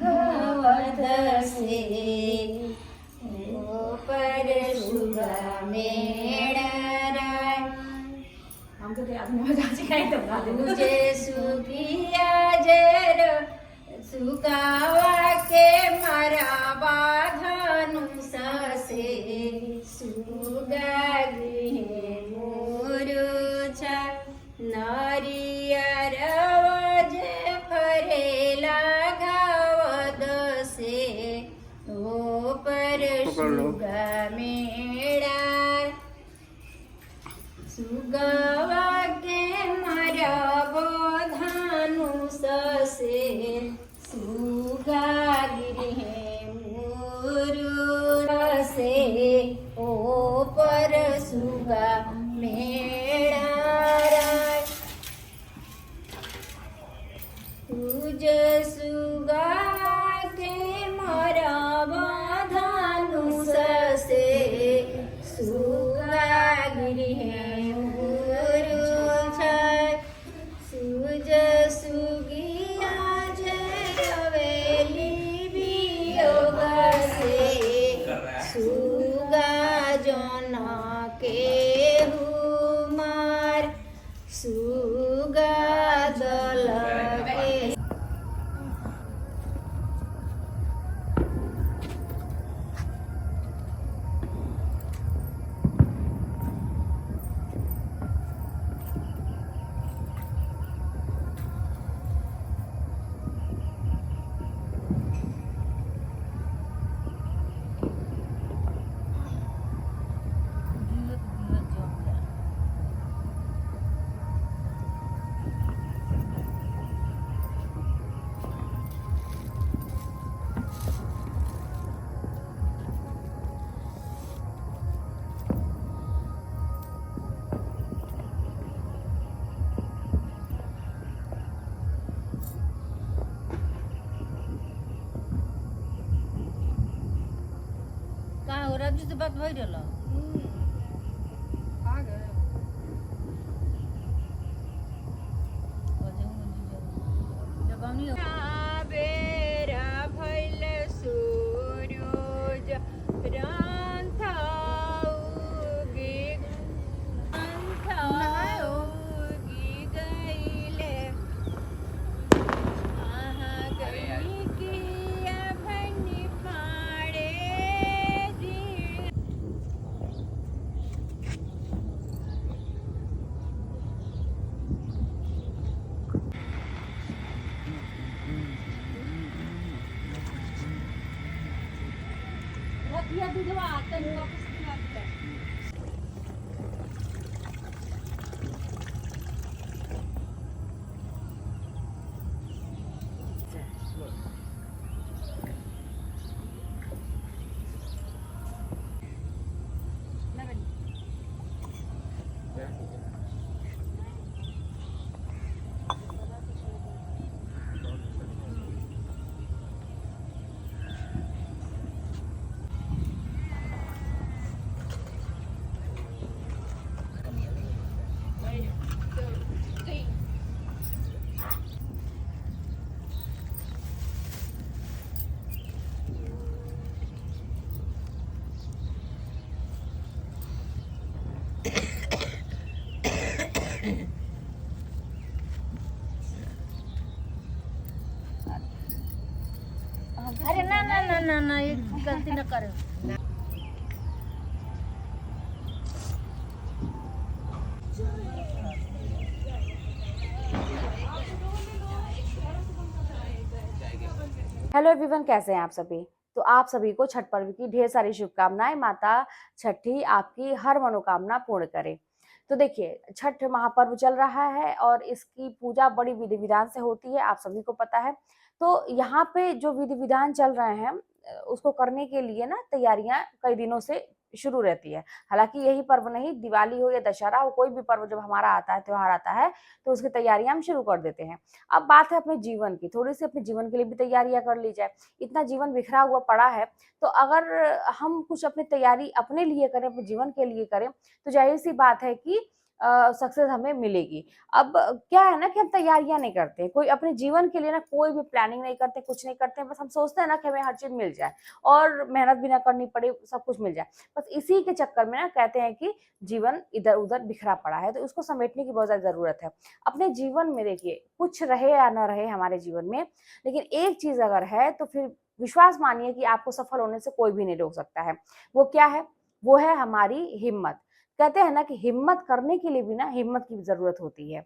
गवदसे पर सुगा मेळराय तुझे सुखिया जर सुगावा के मारा बाधनु ससे सुगा गृहे मोरुछा नारियर वजे फरेला गावदसे ओ पर सुगा मेळा सुगवा के मारा बोधानु ससे सुगा गिरे मुरुसे ओ पर सुगा मेळा राय तुझ सुगा के मारा बोधानु ससे सुगा गिरे सूज सुगिया जरवेली वियोगसे सुगा जना के हुमार सुगा दल के का हो रब्जी से बात भई रहल आ गए जब हमनी बेरा भइल सूरज रांथा उगी गइले आहा गई किया भनी पाड़े दिन रखिया दूधवा तनी वापस खिला अरे ना ना ना ना ना ये गलती न कर हेलो एवरीवन, कैसे हैं आप सभी। तो आप सभी को छठ पर्व की ढेर सारी शुभकामनाएं। माता छठी आपकी हर मनोकामना पूर्ण करे। तो देखिए, छठ महापर्व चल रहा है और इसकी पूजा बड़ी विधि विधान से होती है, आप सभी को पता है। तो यहाँ पे जो विधि विधान चल रहे हैं उसको करने के लिए ना तैयारियां कई दिनों से शुरू रहती है। हालांकि यही पर्व नहीं, दिवाली हो या दशहरा हो, कोई भी पर्व जब हमारा आता है, त्योहार आता है, तो उसकी तैयारियां हम शुरू कर देते हैं। अब बात है अपने जीवन की, थोड़ी सी अपने जीवन के लिए भी तैयारियां कर ली जाए। इतना जीवन बिखरा हुआ पड़ा है, तो अगर हम कुछ अपनी तैयारी अपने लिए करें, अपने जीवन के लिए करें, तो जाहिर सी बात है कि सक्सेस हमें मिलेगी। अब क्या है ना कि हम तैयारियाँ नहीं करते, कोई अपने जीवन के लिए ना कोई भी प्लानिंग नहीं करते, कुछ नहीं करते, बस हम सोचते हैं ना कि हमें हर चीज़ मिल जाए और मेहनत भी ना करनी पड़े, सब कुछ मिल जाए। बस इसी के चक्कर में ना कहते हैं कि जीवन इधर-उधर बिखरा पड़ा है, तो उसको समेटने की बहुत ज़्यादा ज़रूरत है। अपने जीवन में देखिए, कुछ रहे या ना रहे हमारे जीवन में, लेकिन एक चीज़ अगर है तो फिर विश्वास मानिए कि आपको सफल होने से कोई भी नहीं रोक सकता है। वो क्या है? वो है हमारी हिम्मत। कहते हैं ना कि हिम्मत करने के लिए भी ना हिम्मत की ज़रूरत होती है।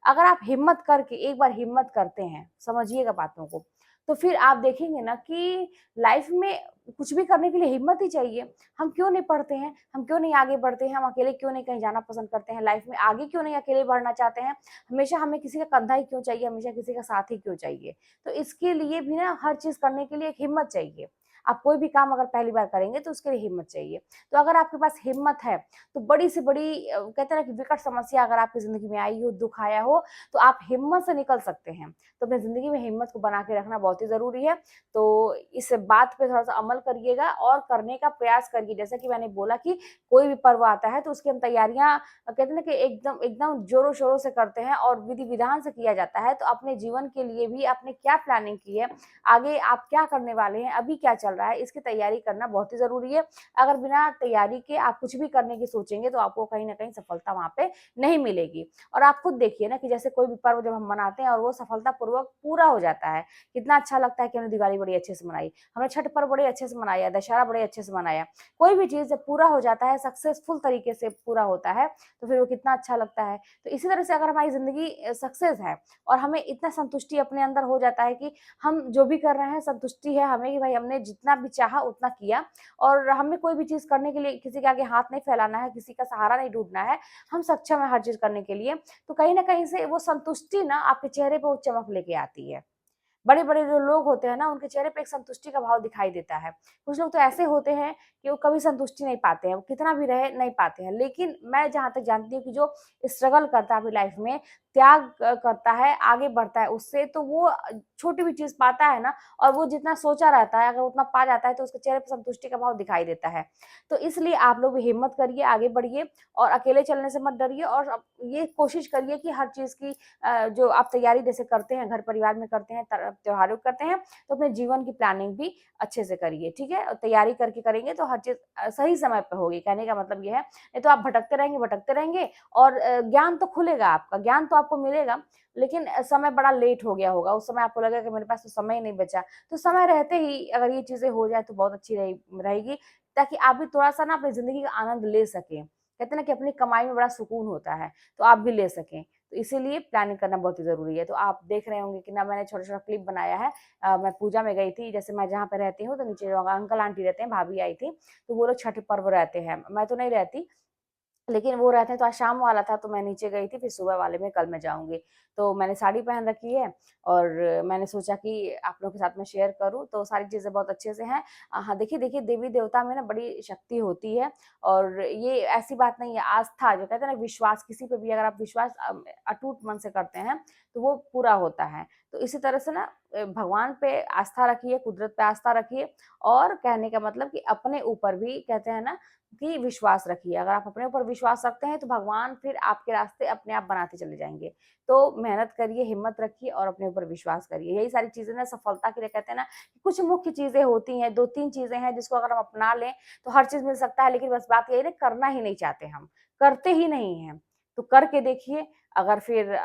अगर आप हिम्मत करके एक बार हिम्मत करते हैं, समझिएगा बातों को, तो फिर आप देखेंगे ना कि लाइफ में कुछ भी करने के लिए हिम्मत ही चाहिए। हम क्यों नहीं पढ़ते हैं? हम क्यों नहीं आगे बढ़ते हैं? हम अकेले क्यों नहीं कहीं जाना पसंद करते हैं? लाइफ में आगे क्यों नहीं अकेले बढ़ना चाहते हैं? हमेशा हमें किसी का कंधा ही क्यों चाहिए? हमेशा किसी का साथ ही क्यों चाहिए? तो इसके लिए भी ना हर चीज़ करने के लिए एक हिम्मत चाहिए। आप कोई भी काम अगर पहली बार करेंगे तो उसके लिए हिम्मत चाहिए। तो अगर आपके पास हिम्मत है, तो बड़ी से बड़ी कहते हैं ना कि विकट समस्या अगर आपकी ज़िंदगी में आई हो, दुःख आया हो, तो आप हिम्मत से निकल सकते हैं। तो अपनी ज़िंदगी में हिम्मत को बना के रखना बहुत ही ज़रूरी है। तो इस बात पे थोड़ा-सा अमल करिएगा और करने का प्रयास करिए। जैसा कि मैंने बोला कि कोई भी पर्व आता है तो उसकी हम तैयारियाँ कहते हैं ना कि एकदम एकदम ज़ोरों-शोरों से करते हैं और विधि-विधान से किया जाता है। तो अपने जीवन के लिए भी आपने क्या प्लानिंग की है, आगे आप क्या करने वाले हैं, अभी क्या चल रहा है, इसकी तैयारी करना बहुत ही ज़रूरी है। अगर बिना तैयारी के आप कुछ भी करने की सोचेंगे तो आपको कहीं न कहीं सफलता वहाँ पे नहीं मिलेगी। और आप खुद देखिए ना कि जैसे कोई भी पर्व जब हम मनाते हैं और वो सफलतापूर्वक पूरा हो जाता है, कितना अच्छा लगता है कि हमने दिवाली बड़ी अच्छे से मनाई, हमने छठ पर्व बड़े अच्छे से मनाया, दशहरा बड़े अच्छे से मनाया। कोई भी चीज़ जब पूरा हो जाता है, सक्सेसफुल तरीके से पूरा होता है, तो फिर वो कितना अच्छा लगता है। तो इसी तरह से अगर हमारी ज़िंदगी सक्सेस है और हमें इतना संतुष्टि अपने अंदर हो जाता है कि हम जो भी कर रहे हैं संतुष्टि है हमें कि भाई हमने जितना भी चाहा उतना किया और हमें कोई भी चीज़ करने के लिए किसी के आगे हाथ नहीं फैलाना है, किसी का सहारा नहीं ढूँढना है, हम सक्षम हैं हर चीज़ करने के लिए। तो कहीं न कहीं से वो संतुष्टि ना आपके चेहरे पे वो चमक लेके आती है। बड़े-बड़े जो लोग होते हैं ना, उनके चेहरे पे एक संतुष्टि का भाव दिखाई देता है। कुछ लोग तो ऐसे होते हैं कि वो कभी संतुष्टि नहीं पाते हैं, वो कितना भी रहे नहीं पाते हैं। लेकिन मैं जहाँ तक जानती हूँ कि जो स्ट्रगल करता है अपनी लाइफ में, त्याग करता है, आगे बढ़ता है उससे तो वो छोटी भी चीज़ पाता है ना और वो जितना सोचा रहता है, अगर उतना पा जाता है तो उसके चेहरे पे संतुष्टि का भाव दिखाई देता है। तो इसलिए आप लोग भी हिम्मत करिए, आगे बढ़िए और अकेले चलने से मत डरिए और ये कोशिश करिए कि हर चीज़ की जो आप तैयारी जैसे करते हैं, घर परिवार में करते हैं, त्योहारों करते हैं, तो अपने जीवन की प्लानिंग भी अच्छे से करिए, ठीक है? और तैयारी करके करेंगे तो हर चीज़ सही समय पे होगी, कहने का मतलब ये है। नहीं तो आप भटकते रहेंगे और ज्ञान तो खुलेगा आपका, ज्ञान तो आपको मिलेगा, लेकिन समय बड़ा लेट हो गया होगा, उस समय आपको लगेगा कि मेरे पास तो समय ही नहीं बचा। तो समय रहते ही अगर ये चीज़ें हो जाए तो बहुत अच्छी रहेगी, ताकि आप भी थोड़ा-सा ना अपनी ज़िंदगी का आनंद ले सकें। कहते हैं ना कि अपनी कमाई में बड़ा सुकून होता है, तो आप भी ले सकें। तो इसीलिए प्लानिंग करना बहुत ही ज़रूरी है। तो आप देख रहे होंगे कि ना मैंने छोटा-छोटा क्लिप बनाया है। मैं पूजा में गई थी, जैसे मैं जहाँ पे रहती हूँ तो नीचे जो अंकल-आंटी रहते हैं, भाभी आई थी, तो वो लोग छठ पर्व रहते हैं। मैं तो नहीं रहती, लेकिन वो रहते हैं तो आज शाम वाला था तो मैं नीचे गई थी, फिर सुबह वाले में कल मैं जाऊँगी। तो मैंने साड़ी पहन रखी है और मैंने सोचा कि आप लोगों के साथ में शेयर करूँ, तो सारी चीज़ें बहुत अच्छे से हैं। हाँ, देखिए देवी-देवता में ना बड़ी शक्ति होती है और ये ऐसी बात नहीं है, आस्था जो कहते हैं ना विश्वास, किसी पे भी अगर आप विश्वास अटूट मन से करते हैं, तो वो पूरा होता है। तो इसी तरह से ना भगवान पे आस्था रखिए, कुदरत पे आस्था रखिए और कहने का मतलब कि अपने ऊपर भी कहते हैं ना कि विश्वास रखिए। अगर आप अपने ऊपर विश्वास रखते हैं तो भगवान फिर आपके रास्ते अपने आप बनाते चले जाएँगे। तो मेहनत करिए, हिम्मत रखिए और अपने ऊपर विश्वास करिए। यही सारी चीज़ें ना सफलता के लिए कहते हैं ना कि कुछ मुख्य चीज़ें होती हैं, 2-3 चीज़ें हैं जिसको अगर हम अपना लें तो हर चीज़ मिल सकता है, लेकिन बस बात यही है ना करना ही नहीं चाहते हम, करते ही नहीं हैं। तो करके देखिए, अगर फिर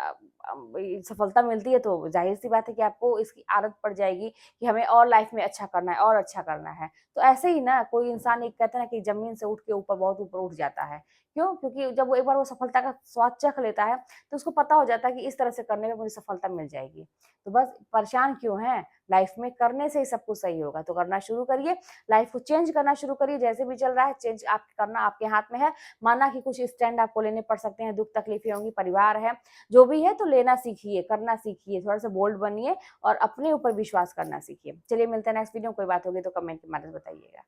सफलता मिलती है तो ज़ाहिर-सी बात है कि आपको इसकी आदत पड़ जाएगी कि हमें और लाइफ में अच्छा करना है और अच्छा करना है। तो ऐसे ही ना कोई इंसान एक कहते हैं ना कि ज़मीन से उठ के ऊपर बहुत ऊपर उठ जाता है। क्यों? क्योंकि जब वो एक बार वो सफलता का स्वाद चख लेता है, तो उसको पता हो जाता है कि इस तरह से करने में मुझे सफलता मिल जाएगी। तो बस परेशान क्यों हैं? लाइफ में करने से ही सब कुछ सही होगा। तो करना शुरू करिए, लाइफ को चेंज करना शुरू करिए, जैसे भी चल रहा है चेंज आप करना आपके हाथ में है। माना कि कुछ स्टैंड आपको लेने पड़ सकते हैं, दुःख तकलीफें होंगी, परिवार है, जो भी है तो लेना सीखिए, करना सीखिए, थोड़ा-सा बोल्ड बनिए और अपने ऊपर विश्वास करना सीखिए। चलिए मिलते हैं नेक्स्ट वीडियो में, कोई बात होगी तो कमेंट के माध्यम से बताइएगा।